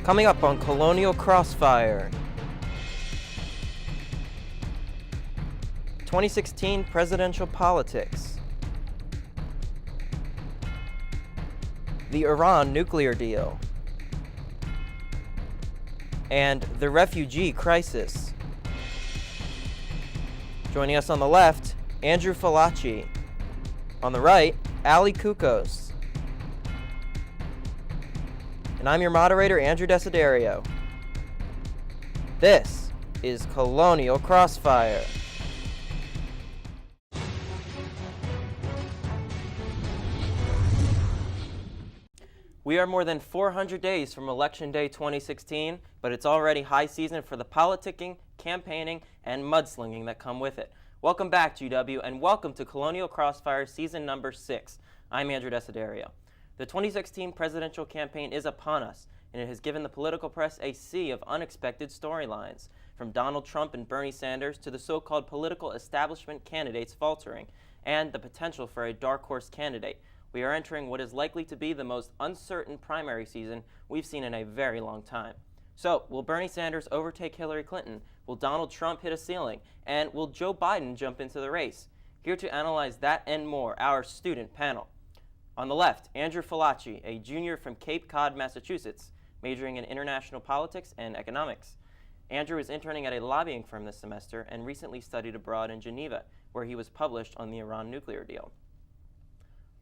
Coming up on Colonial Crossfire. 2016 presidential politics. The Iran nuclear deal. And the refugee crisis. Joining us on the left, Andrew Falaci. On the right, Ali Kukos. And I'm your moderator, Andrew Desiderio. This is Colonial Crossfire. We are more than 400 days from Election Day 2016, but it's already high season for the politicking, campaigning, and mudslinging that come with it. Welcome back, GW, and welcome to Colonial Crossfire Season Number 6. I'm Andrew Desiderio. The 2016 presidential campaign is upon us, and it has given the political press a sea of unexpected storylines, from Donald Trump and Bernie Sanders to the so-called political establishment candidates faltering, and the potential for a dark horse candidate. We are entering what is likely to be the most uncertain primary season we've seen in a very long time. So, will Bernie Sanders overtake Hillary Clinton? Will Donald Trump hit a ceiling? And will Joe Biden jump into the race? Here to analyze that and more, our student panel. On the left, Andrew Falaci, a junior from Cape Cod, Massachusetts, majoring in international politics and economics. Andrew is interning at a lobbying firm this semester and recently studied abroad in Geneva, where he was published on the Iran nuclear deal.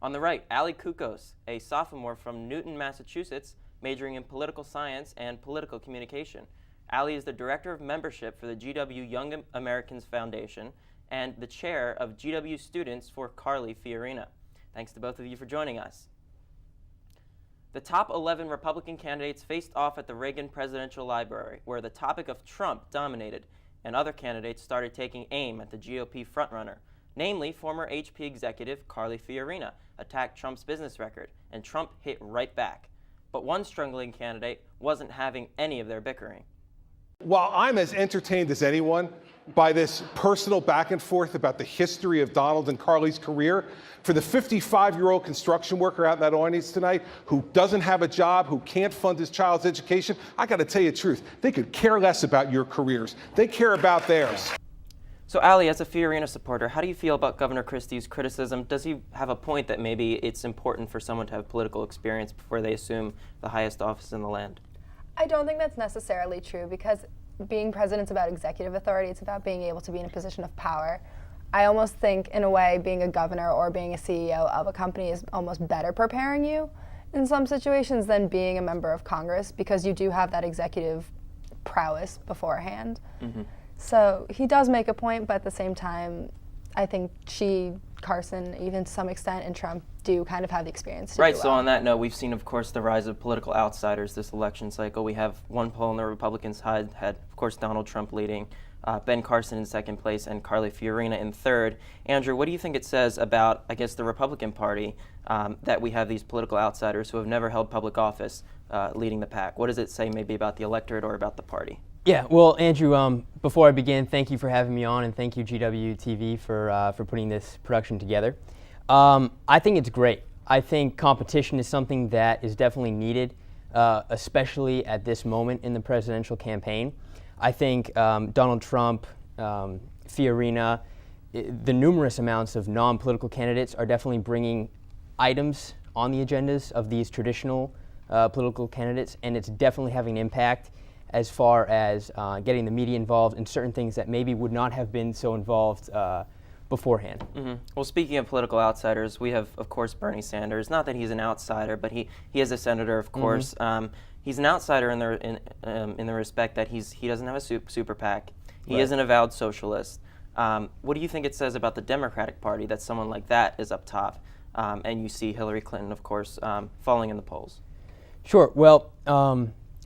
On the right, Ali Kukos, a sophomore from Newton, Massachusetts, majoring in political science and political communication. Ali is the director of membership for the GW Young Americans Foundation and the chair of GW Students for Carly Fiorina. Thanks to both of you for joining us. The top 11 Republican candidates faced off at the Reagan Presidential Library, where the topic of Trump dominated, and other candidates started taking aim at the GOP frontrunner. Namely, former HP executive Carly Fiorina attacked Trump's business record, and Trump hit right back. But one struggling candidate wasn't having any of their bickering. While I'm as entertained as anyone by this personal back and forth about the history of Donald and Carly's career, for the 55-year-old construction worker out in that audience tonight who doesn't have a job, who can't fund his child's education, I got to tell you the truth. They could care less about your careers. They care about theirs. So, Ali, as a Fiorina supporter, how do you feel about Governor Christie's criticism? Does he have a point that maybe it's important for someone to have political experience before they assume the highest office in the land? I don't think that's necessarily true, because being president's about executive authority. It's about being able to be in a position of power. I almost think, in a way, being a governor or being a CEO of a company is almost better preparing you in some situations than being a member of Congress, because you do have that executive prowess beforehand. Mm-hmm. So he does make a point, but at the same time, I think Carson, even to some extent, and Trump do kind of have the experience to do Right, well. so on that note, we've seen, of course, the rise of political outsiders this election cycle. We have one poll on the Republican side had, of course, Donald Trump leading, Ben Carson in second place, and Carly Fiorina in third. Andrew, what do you think it says about, I guess, the Republican Party that we have these political outsiders who have never held public office leading the pack? What does it say maybe about the electorate or about the party? Yeah, well, Andrew, before I begin, thank you for having me on, and thank you, GW-TV, for putting this production together. I think it's great. I think competition is something that is definitely needed, especially at this moment in the presidential campaign. I think Donald Trump, Fiorina, the numerous amounts of non-political candidates are definitely bringing items on the agendas of these traditional political candidates, and it's definitely having an impact as far as getting the media involved in certain things that maybe would not have been so involved beforehand. Mm-hmm. Well, speaking of political outsiders, we have, of course, Bernie Sanders. Not that he's an outsider, but he is a senator, of course. Mm-hmm. He's an outsider in the respect that he doesn't have a super PAC. He is an avowed socialist. What do you think it says about the Democratic Party that someone like that is up top, and you see Hillary Clinton, of course, falling in the polls? Sure. Well,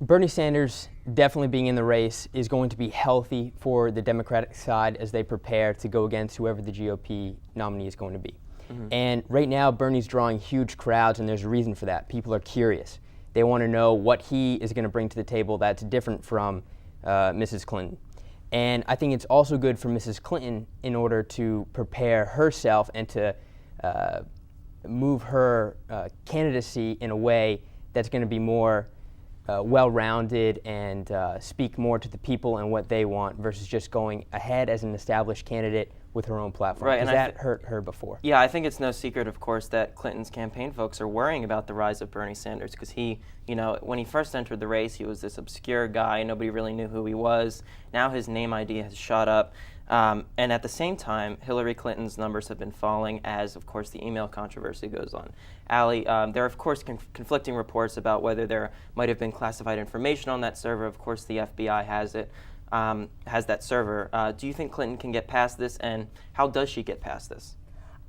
Bernie Sanders definitely being in the race is going to be healthy for the Democratic side as they prepare to go against whoever the GOP nominee is going to be. Mm-hmm. And right now, Bernie's drawing huge crowds, and there's a reason for that. People are curious. They want to know what he is going to bring to the table that's different from Mrs. Clinton. And I think it's also good for Mrs. Clinton in order to prepare herself and to move her candidacy in a way that's going to be more well-rounded and speak more to the people and what they want versus just going ahead as an established candidate with her own platform. Right, and that hurt her before. Yeah, I think it's no secret, of course, that Clinton's campaign folks are worrying about the rise of Bernie Sanders because he, when he first entered the race, he was this obscure guy. Nobody really knew who he was. Now his name ID has shot up. And at the same time, Hillary Clinton's numbers have been falling as, of course, the email controversy goes on. Allie, there are, of course, conflicting reports about whether there might have been classified information on that server. Of course, the FBI has it. Has that server. Do you think Clinton can get past this, and how does she get past this?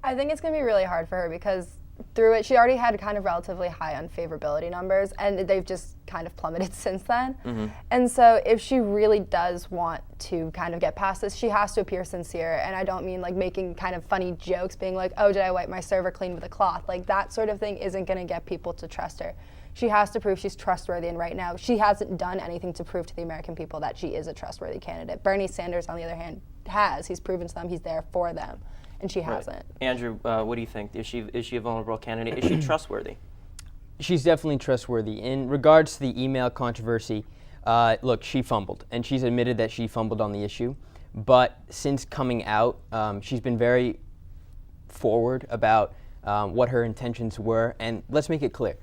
I think it's going to be really hard for her because through it, she already had kind of relatively high unfavorability numbers, and they've just kind of plummeted since then. Mm-hmm. And so if she really does want to kind of get past this, she has to appear sincere. And I don't mean like making kind of funny jokes, being like, oh, did I wipe my server clean with a cloth? Like that sort of thing isn't going to get people to trust her. She has to prove she's trustworthy, and right now she hasn't done anything to prove to the American people that she is a trustworthy candidate. Bernie Sanders, on the other hand, has. He's proven to them he's there for them, and she hasn't. Andrew, what do you think? Is she a vulnerable candidate? Is she trustworthy? She's definitely trustworthy. In regards to the email controversy, look, she fumbled, and she's admitted that she fumbled on the issue. But since coming out, she's been very forward about what her intentions were, and let's make it clear.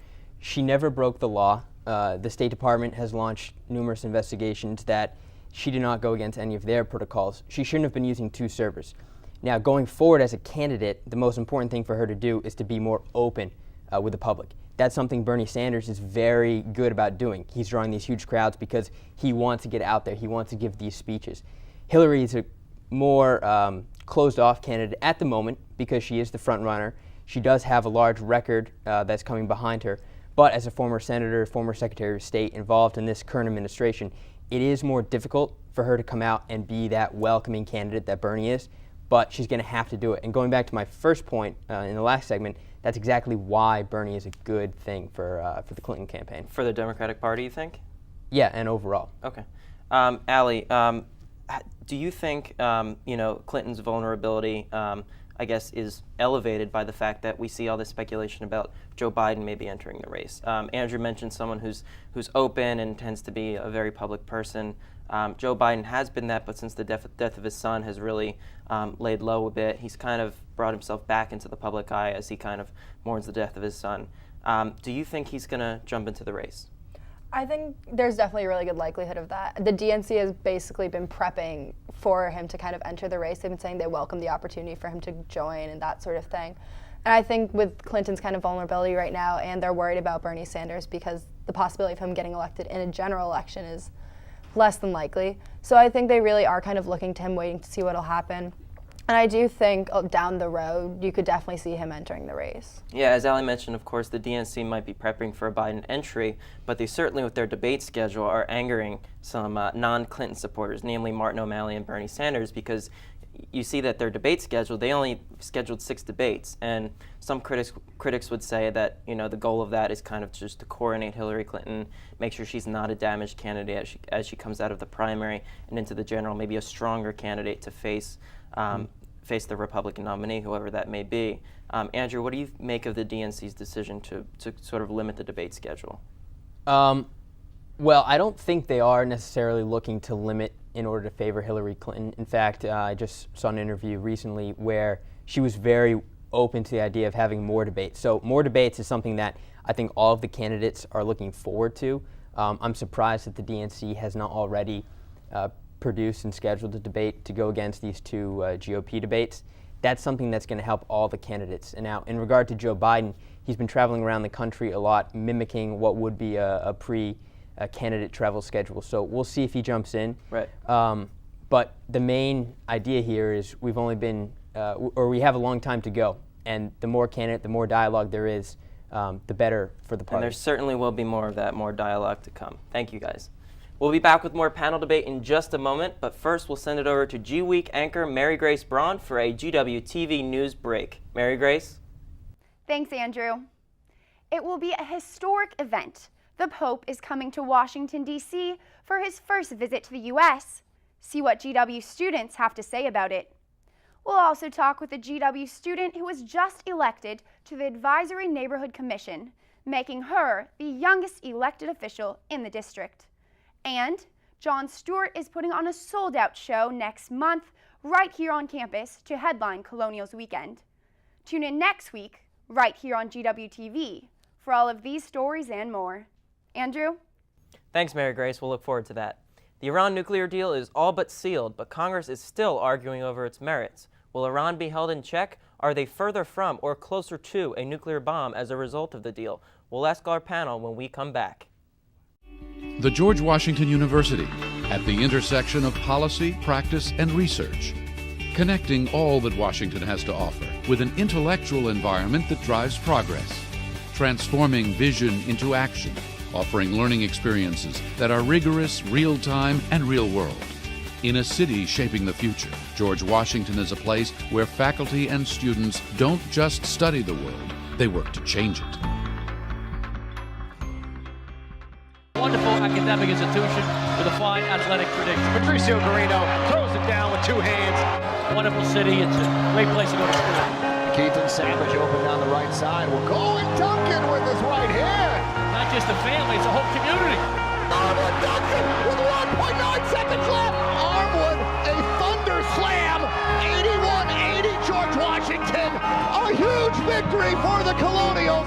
She never broke the law. The State Department has launched numerous investigations that she did not go against any of their protocols. She shouldn't have been using two servers. Now, going forward as a candidate, the most important thing for her to do is to be more open with the public. That's something Bernie Sanders is very good about doing. He's drawing these huge crowds because he wants to get out there. He wants to give these speeches. Hillary is a more closed-off candidate at the moment because she is the front runner. She does have a large record that's coming behind her. But as a former senator, former secretary of state involved in this current administration, it is more difficult for her to come out and be that welcoming candidate that Bernie is, but she's going to have to do it. And going back to my first point in the last segment, that's exactly why Bernie is a good thing for the Clinton campaign. For the Democratic Party, you think? Yeah, and overall. Okay. Allie, do you think Clinton's vulnerability I guess, is elevated by the fact that we see all this speculation about Joe Biden maybe entering the race? Andrew mentioned someone who's open and tends to be a very public person. Joe Biden has been that, but since the death of his son has really laid low a bit, he's kind of brought himself back into the public eye as he kind of mourns the death of his son. Do you think he's going to jump into the race? I think there's definitely a really good likelihood of that. The DNC has basically been prepping for him to kind of enter the race. They've been saying they welcome the opportunity for him to join and that sort of thing. And I think with Clinton's kind of vulnerability right now, and they're worried about Bernie Sanders because the possibility of him getting elected in a general election is less than likely. So I think they really are kind of looking to him, waiting to see what'll happen. And I do think down the road, you could definitely see him entering the race. Yeah, as Allie mentioned, of course, the DNC might be prepping for a Biden entry, but they certainly, with their debate schedule, are angering some non-Clinton supporters, namely Martin O'Malley and Bernie Sanders, because you see that their debate schedule, they only scheduled 6 debates, and some critics would say that the goal of that is kind of just to coronate Hillary Clinton, make sure she's not a damaged candidate as she comes out of the primary and into the general, maybe a stronger candidate to face the Republican nominee, whoever that may be. Andrew, what do you make of the DNC's decision to sort of limit the debate schedule? Well, I don't think they are necessarily looking to limit in order to favor Hillary Clinton. In fact, I just saw an interview recently where she was very open to the idea of having more debates. So more debates is something that I think all of the candidates are looking forward to. I'm surprised that the DNC has not already produced and scheduled a debate to go against these 2 GOP debates. That's something that's going to help all the candidates. And now, in regard to Joe Biden, he's been traveling around the country a lot, mimicking what would be a pre-candidate travel schedule. So we'll see if he jumps in. Right. But the main idea here is we've only been, or we have a long time to go. And the more candidate, the more dialogue there is, the better for the party. And there certainly will be more of that, more dialogue to come. Thank you, guys. We'll be back with more panel debate in just a moment, but first we'll send it over to G Week anchor Mary Grace Braun for a GW TV news break. Mary Grace? Thanks, Andrew. It will be a historic event. The Pope is coming to Washington, D.C. for his first visit to the U.S. See what GW students have to say about it. We'll also talk with a GW student who was just elected to the Advisory Neighborhood Commission. making her the youngest elected official in the district. And Jon Stewart is putting on a sold-out show next month right here on campus to headline Colonial's weekend. Tune in next week right here on GWTV for all of these stories and more. Andrew? Thanks, Mary Grace. We'll look forward to that. The Iran nuclear deal is all but sealed, but Congress is still arguing over its merits. Will Iran be held in check? Are they further from or closer to a nuclear bomb as a result of the deal? We'll ask our panel when we come back. The George Washington University, at the intersection of policy, practice, and research, connecting all that Washington has to offer with an intellectual environment that drives progress, transforming vision into action, offering learning experiences that are rigorous, real-time, and real-world. In a city shaping the future, George Washington is a place where faculty and students don't just study the world, they work to change it. Wonderful academic institution with a fine athletic tradition. Patricio Garino throws it down with two hands. Wonderful city. It's a great place to go to school. Keith and Savage open down the right side. Will go and Duncan with his right hand. Not just the family, it's a whole community. Armwood Duncan with 1.9 seconds left. Armwood, a thunder slam. 81-80 George Washington. A huge victory for the Colonials.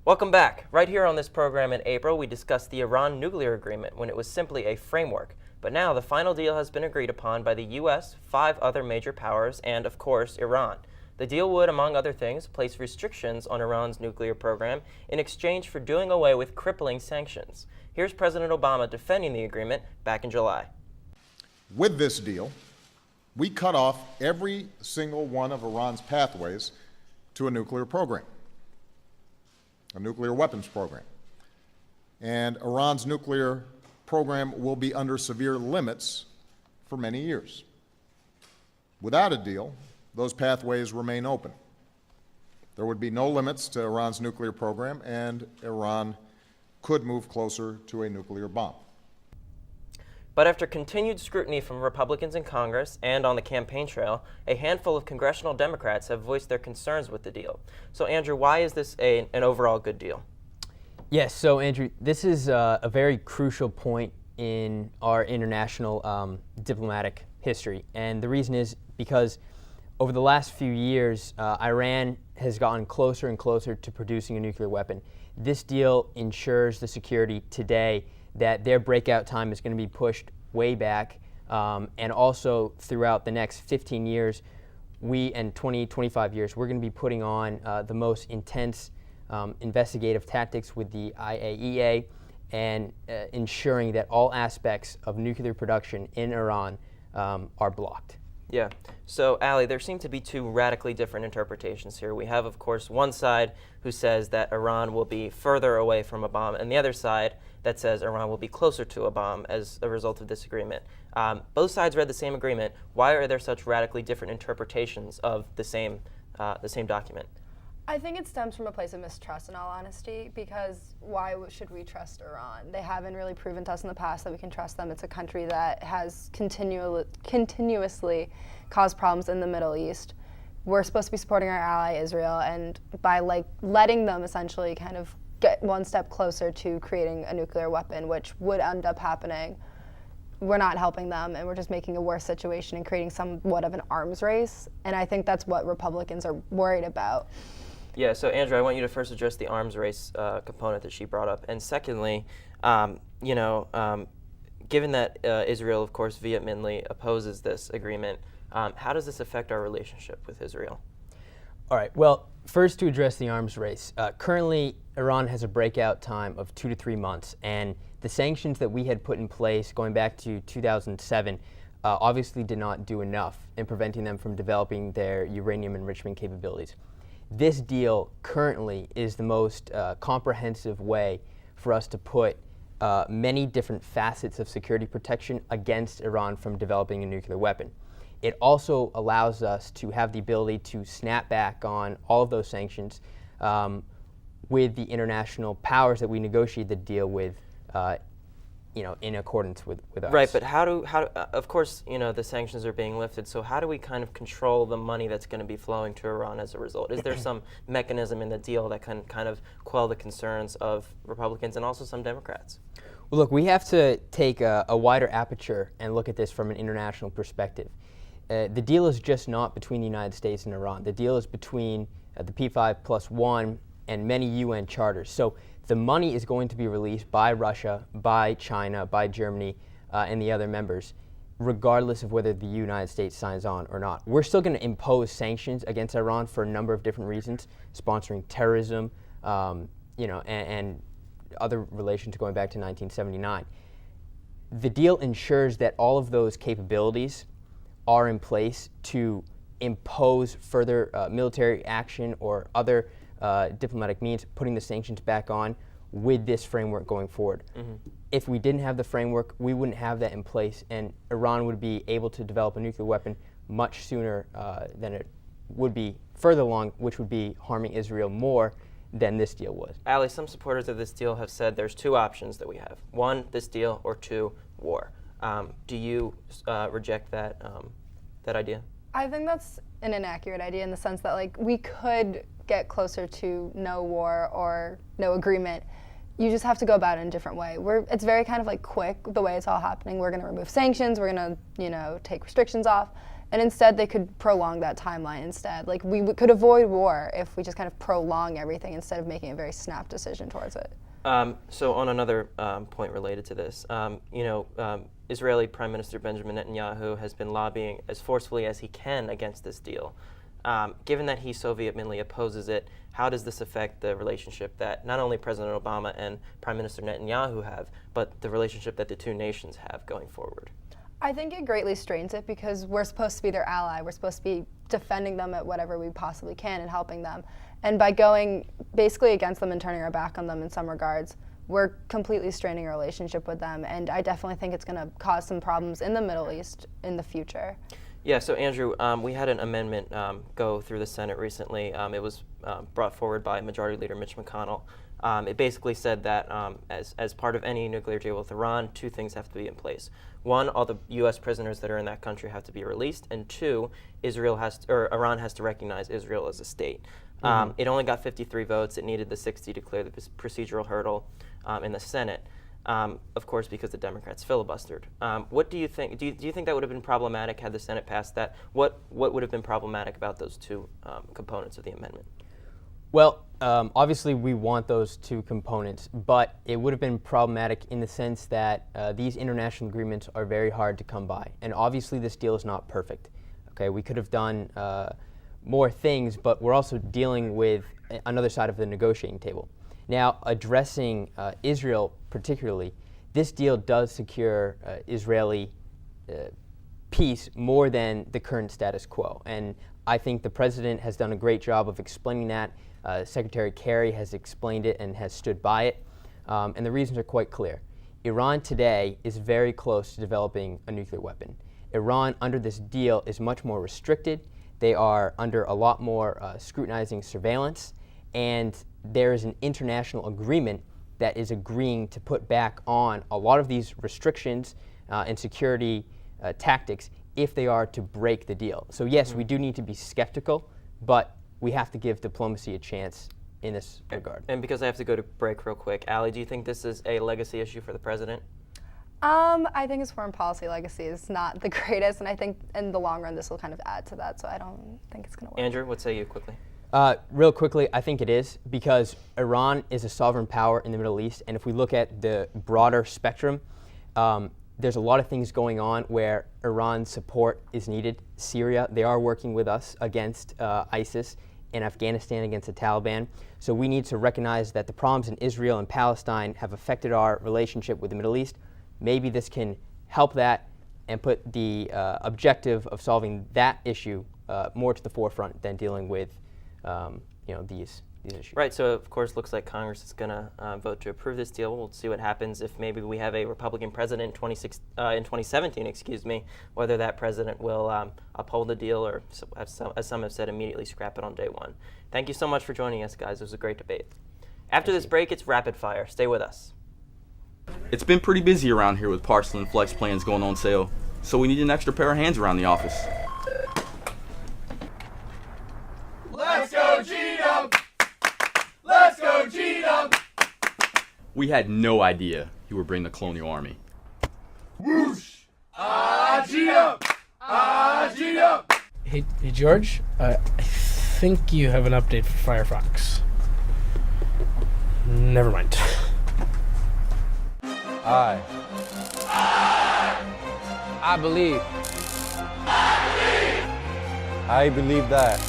Welcome back. Right here on this program in April, we discussed the Iran nuclear agreement when it was simply a framework. But now the final deal has been agreed upon by the U.S., 5 other major powers, and of course, Iran. The deal would, among other things, place restrictions on Iran's nuclear program in exchange for doing away with crippling sanctions. Here's President Obama defending the agreement back in July. With this deal, we cut off every single one of Iran's pathways to a nuclear program, a nuclear weapons program. And Iran's nuclear program will be under severe limits for many years. Without a deal, those pathways remain open. There would be no limits to Iran's nuclear program, and Iran could move closer to a nuclear bomb. But after continued scrutiny from Republicans in Congress and on the campaign trail, a handful of congressional Democrats have voiced their concerns with the deal. So, Andrew, why is this an overall good deal? Yes, so Andrew, this is a very crucial point in our international diplomatic history. And the reason is because over the last few years, Iran has gotten closer and closer to producing a nuclear weapon. This deal ensures the security today that their breakout time is going to be pushed way back, and also throughout the next 15 years, 25 years, we're going to be putting on the most intense investigative tactics with the IAEA and ensuring that all aspects of nuclear production in Iran are blocked. Yeah. So, Ali, there seem to be two radically different interpretations here. We have, of course, one side who says that Iran will be further away from a bomb, and the other side that says Iran will be closer to a bomb as a result of this agreement. Both sides read the same agreement. Why are there such radically different interpretations of the same document? I think it stems from a place of mistrust, in all honesty, because why should we trust Iran? They haven't really proven to us in the past that we can trust them. It's a country that has continuously caused problems in the Middle East. We're supposed to be supporting our ally Israel, and by letting them essentially kind of get one step closer to creating a nuclear weapon, which would end up happening, we're not helping them, and we're just making a worse situation and creating somewhat of an arms race. And I think that's what Republicans are worried about. Yeah, so Andrew, I want you to first address the arms race component that she brought up. And secondly, given that Israel, of course, vehemently opposes this agreement, how does this affect our relationship with Israel? All right, well, first to address the arms race. Currently, Iran has a breakout time of 2 to 3 months, and the sanctions that we had put in place going back to 2007 obviously did not do enough in preventing them from developing their uranium enrichment capabilities. This deal currently is the most comprehensive way for us to put many different facets of security protection against Iran from developing a nuclear weapon. It also allows us to have the ability to snap back on all of those sanctions with the international powers that we negotiated the deal with in accordance with us. Right, but how do of course, the sanctions are being lifted, so how do we kind of control the money that's going to be flowing to Iran as a result? Is there some mechanism in the deal that can kind of quell the concerns of Republicans and also some Democrats? Well, look, we have to take a wider aperture and look at this from an international perspective. The deal is just not between the United States and Iran. The deal is between the P5+1 and many UN charters. So the money is going to be released by Russia, by China, by Germany, and the other members, regardless of whether the United States signs on or not. We're still going to impose sanctions against Iran for a number of different reasons, sponsoring terrorism, and other relations going back to 1979. The deal ensures that all of those capabilities are in place to impose further military action or other diplomatic means, putting the sanctions back on with this framework going forward. Mm-hmm. If we didn't have the framework, we wouldn't have that in place, and Iran would be able to develop a nuclear weapon much sooner than it would be further along, which would be harming Israel more than this deal was. Ali, some supporters of this deal have said there's two options that we have. One, this deal, or two, war. Do you reject that idea? I think that's an inaccurate idea in the sense that we could get closer to no war or no agreement. You just have to go about it in a different way. It's very kind of quick the way it's all happening. We're going to remove sanctions. We're going to take restrictions off, and instead they could prolong that timeline. Instead, we could avoid war if we just kind of prolong everything instead of making a very snap decision towards it. So on another point related to this, Israeli Prime Minister Benjamin Netanyahu has been lobbying as forcefully as he can against this deal. Given that he so vehemently opposes it, how does this affect the relationship that not only President Obama and Prime Minister Netanyahu have, but the relationship that the two nations have going forward? I think it greatly strains it because we're supposed to be their ally. We're supposed to be defending them at whatever we possibly can and helping them. And by going basically against them and turning our back on them in some regards, we're completely straining our relationship with them. And I definitely think it's going to cause some problems in the Middle East in the future. Yeah, so Andrew, we had an amendment go through the Senate recently. It was brought forward by Majority Leader Mitch McConnell. It basically said that as part of any nuclear deal with Iran, two things have to be in place. One, all the U.S. prisoners that are in that country have to be released, and two, Iran has to recognize Israel as a state. Mm-hmm. It only got 53 votes. It needed the 60 to clear the procedural hurdle in the Senate. Of course, because the Democrats filibustered. What do you think? Do you think that would have been problematic had the Senate passed that? What would have been problematic about those two components of the amendment? Well, obviously we want those two components, but it would have been problematic in the sense that these international agreements are very hard to come by. And obviously this deal is not perfect. Okay, we could have done more things, but we're also dealing with another side of the negotiating table. Now, addressing Israel particularly, this deal does secure Israeli peace more than the current status quo. And I think the president has done a great job of explaining that. Secretary Kerry has explained it and has stood by it. And the reasons are quite clear. Iran today is very close to developing a nuclear weapon. Iran, under this deal, is much more restricted. They are under a lot more scrutinizing surveillance. And there is an international agreement that is agreeing to put back on a lot of these restrictions and security tactics if they are to break the deal. So yes, we do need to be skeptical, but we have to give diplomacy a chance in this regard. And because I have to go to break real quick, Ali, do you think this is a legacy issue for the president? I think his foreign policy legacy is not the greatest, and I think in the long run this will kind of add to that, so I don't think it's going to work. Andrew, what say you quickly? Real quickly, I think it is because Iran is a sovereign power in the Middle East, and if we look at the broader spectrum, there's a lot of things going on where Iran's support is needed. Syria, they are working with us against ISIS, and Afghanistan against the Taliban. So we need to recognize that the problems in Israel and Palestine have affected our relationship with the Middle East. Maybe this can help that and put the objective of solving that issue more to the forefront than dealing with these issues. Right, so of course looks like Congress is going to vote to approve this deal. We'll see what happens if maybe we have a Republican president in 2017, whether that president will uphold the deal or, as some have said, immediately scrap it on day one. Thank you so much for joining us, guys. It was a great debate. After this break, it's Rapid Fire. Stay with us. It's been pretty busy around here with parcel and flex plans going on sale, so we need an extra pair of hands around the office. Let's go, G-Dub! Let's go, G-Dub! We had no idea you were bringing the Colonial Army. Whoosh! Ah, G-Dub! Ah, G-Dub! Hey George, I think you have an update for Firefox. Never mind. I believe. I believe that.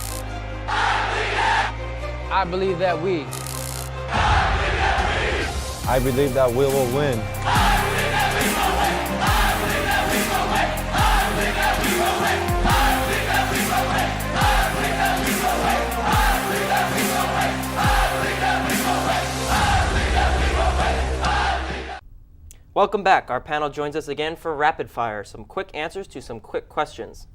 I believe that we. I believe that we will win. Welcome back. Our panel joins us again for Rapid Fire, some quick answers to some quick questions.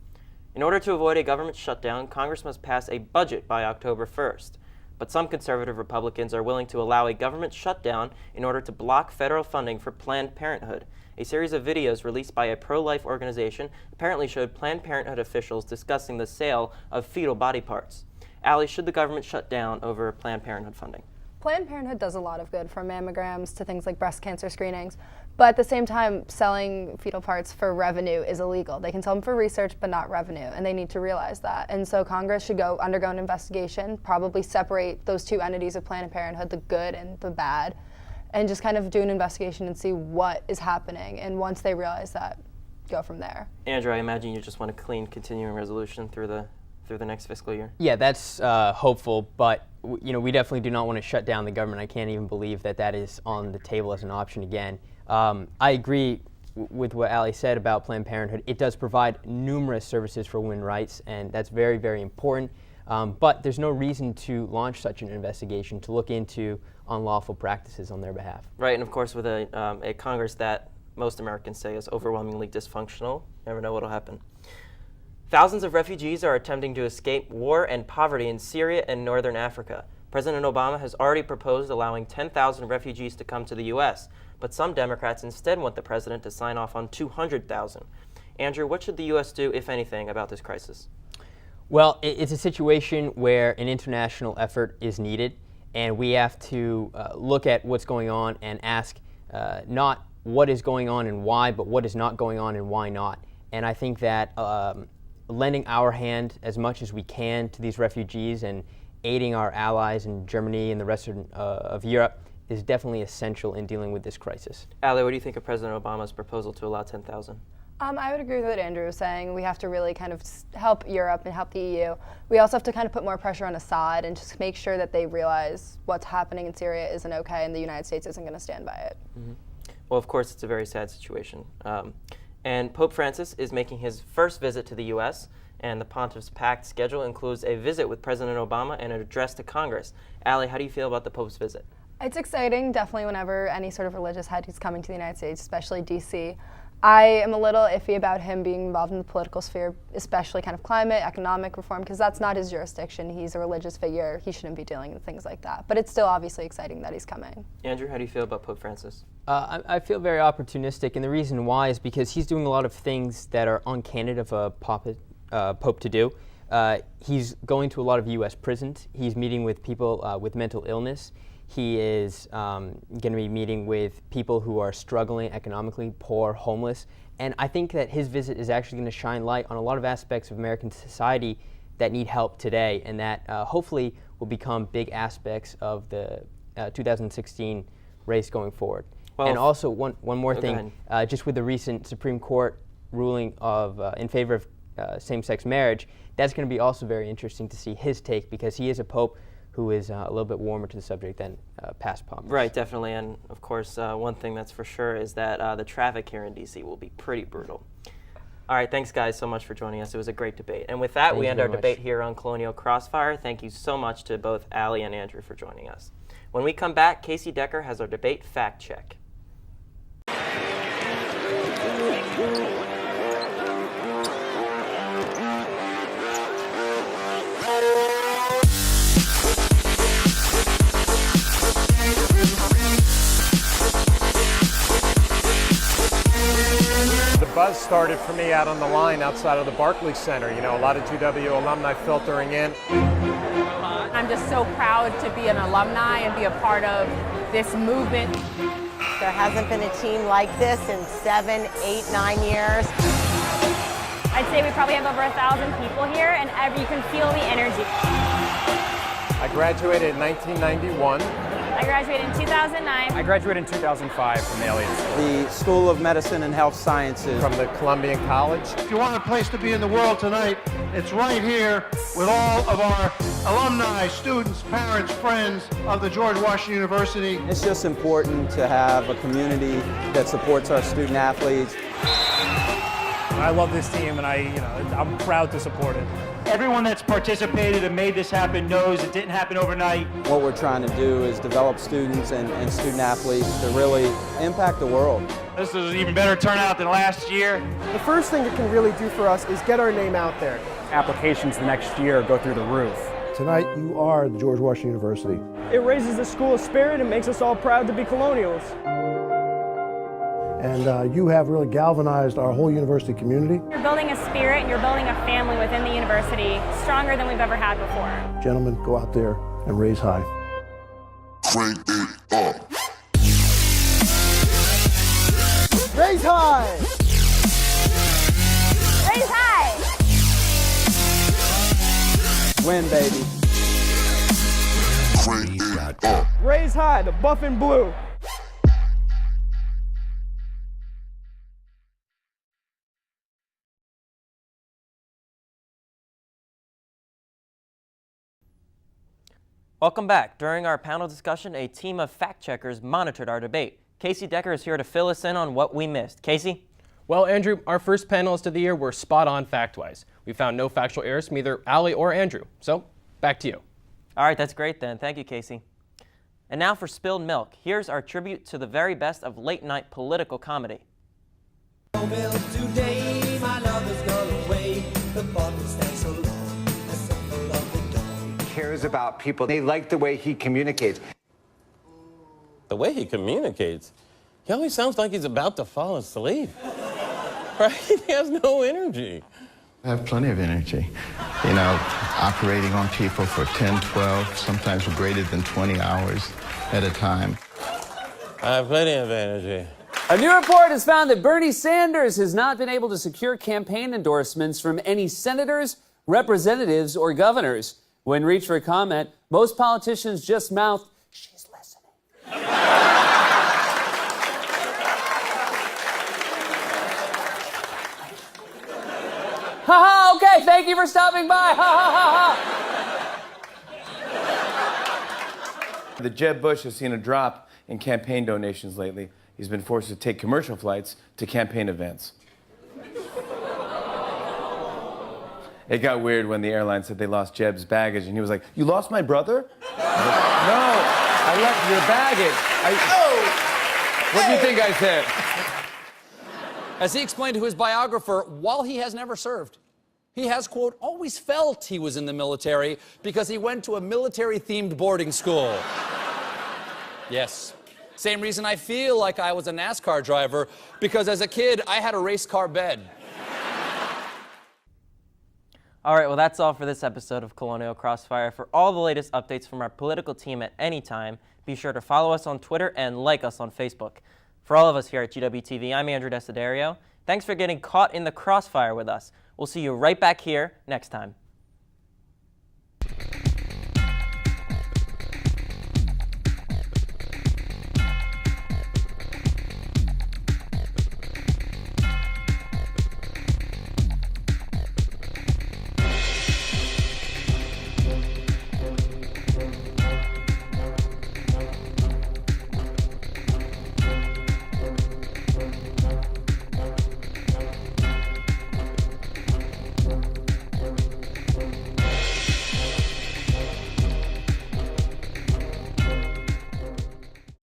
In order to avoid a government shutdown, Congress must pass a budget by October 1st. But some conservative Republicans are willing to allow a government shutdown in order to block federal funding for Planned Parenthood. A series of videos released by a pro-life organization apparently showed Planned Parenthood officials discussing the sale of fetal body parts. Allie, should the government shut down over Planned Parenthood funding? Planned Parenthood does a lot of good, from mammograms to things like breast cancer screenings. But at the same time, selling fetal parts for revenue is illegal. They can sell them for research, but not revenue, and they need to realize that. And so Congress should undergo an investigation, probably separate those two entities of Planned Parenthood, the good and the bad, and just kind of do an investigation and see what is happening. And once they realize that, go from there. Andrew, I imagine you just want a clean continuing resolution through the next fiscal year. Yeah, that's hopeful, but we definitely do not want to shut down the government. I can't even believe that is on the table as an option again. I agree with what Allie said about Planned Parenthood. It does provide numerous services for women's rights, and that's very, very important. But there's no reason to launch such an investigation to look into unlawful practices on their behalf. Right, and of course with a Congress that most Americans say is overwhelmingly dysfunctional, you never know what will happen. Thousands of refugees are attempting to escape war and poverty in Syria and northern Africa. President Obama has already proposed allowing 10,000 refugees to come to the U.S., but some Democrats instead want the president to sign off on 200,000. Andrew, what should the U.S. do, if anything, about this crisis? Well, it's a situation where an international effort is needed, and we have to look at what's going on and ask not what is going on and why, but what is not going on and why not. And I think that lending our hand as much as we can to these refugees and aiding our allies in Germany and the rest of Europe is definitely essential in dealing with this crisis. Allie, what do you think of President Obama's proposal to allow 10,000? I would agree with what Andrew was saying. We have to really kind of help Europe and help the EU. We also have to kind of put more pressure on Assad and just make sure that they realize what's happening in Syria isn't okay and the United States isn't going to stand by it. Mm-hmm. Well, of course, it's a very sad situation. And Pope Francis is making his first visit to the U.S., and the Pontiff's packed schedule includes a visit with President Obama and an address to Congress. Allie, how do you feel about the Pope's visit? It's exciting, definitely, whenever any sort of religious head is coming to the United States, especially D.C. I am a little iffy about him being involved in the political sphere, especially kind of climate, economic reform, because that's not his jurisdiction. He's a religious figure. He shouldn't be dealing with things like that. But it's still obviously exciting that he's coming. Andrew, how do you feel about Pope Francis? I feel very opportunistic, and the reason why is because he's doing a lot of things that are uncandid of a Pope to do. He's going to a lot of U.S. prisons. He's meeting with people with mental illness. He is going to be meeting with people who are struggling economically, poor, homeless. And I think that his visit is actually going to shine light on a lot of aspects of American society that need help today, and that hopefully will become big aspects of the 2016 race going forward. Well, and also one more thing, just with the recent Supreme Court ruling in favor of same-sex marriage, that's going to be also very interesting to see his take, because he is a pope who is a little bit warmer to the subject than past popes. Right, definitely, and of course, one thing that's for sure is that the traffic here in D.C. will be pretty brutal. All right, thanks guys so much for joining us. It was a great debate. And with that, we end our debate here on Colonial Crossfire. Thank you so much to both Allie and Andrew for joining us. When we come back, Casey Decker has our debate fact check. buzz started for me out on the line outside of the Barclays Center. You know, a lot of GW alumni filtering in. I'm just so proud to be an alumni and be a part of this movement. There hasn't been a team like this in 7, 8, 9 years. I'd say we probably have over 1,000 people here, and you can feel the energy. I graduated in 1991. I graduated in 2009. I graduated in 2005 from the Elliott School. The School of Medicine and Health Sciences. From the Columbian College. If you want a place to be in the world tonight, it's right here with all of our alumni, students, parents, friends of the George Washington University. It's just important to have a community that supports our student athletes. I love this team, and I'm proud to support it. Everyone that's participated and made this happen knows it didn't happen overnight. What we're trying to do is develop students and student athletes to really impact the world. This is an even better turnout than last year. The first thing it can really do for us is get our name out there. Applications the next year go through the roof. Tonight, you are the George Washington University. It raises the school spirit and makes us all proud to be Colonials. And you have really galvanized our whole university community. You're building a spirit and you're building a family within the university stronger than we've ever had before. Gentlemen, go out there and raise high. Crank it up. Raise high! Raise high! Win, baby. Crank it up. Raise high, the buff and blue. Welcome back. During our panel discussion, a team of fact-checkers monitored our debate. Casey Decker is here to fill us in on what we missed. Casey? Well, Andrew, our first panelists of the year were spot on fact-wise. We found no factual errors from either Allie or Andrew. So, back to you. All right, that's great then. Thank you, Casey. And now for Spilled Milk. Here's our tribute to the very best of late-night political comedy. Today, my love has gone away. The bottle stands so long. Cares about people. They like the way he communicates. The way he communicates? He always sounds like he's about to fall asleep. Right? He has no energy. I have plenty of energy. You know, operating on people for 10, 12, sometimes greater than 20 hours at a time. I have plenty of energy. A new report has found that Bernie Sanders has not been able to secure campaign endorsements from any senators, representatives, or governors. When reached for comment, most politicians just mouth, "She's listening." Ha okay, thank you for stopping by. Ha The Jeb Bush has seen a drop in campaign donations lately. He's been forced to take commercial flights to campaign events. It got weird when the airline said they lost Jeb's baggage, and he was like, "You lost my brother?" No, I left your baggage. What do you think I said? As he explained to his biographer, while he has never served, he has, quote, always felt he was in the military because he went to a military-themed boarding school. Yes. Same reason I feel like I was a NASCAR driver, because as a kid, I had a race car bed. All right, well, that's all for this episode of Colonial Crossfire. For all the latest updates from our political team at any time, be sure to follow us on Twitter and like us on Facebook. For all of us here at GWTV, I'm Andrew Desiderio. Thanks for getting caught in the crossfire with us. We'll see you right back here next time.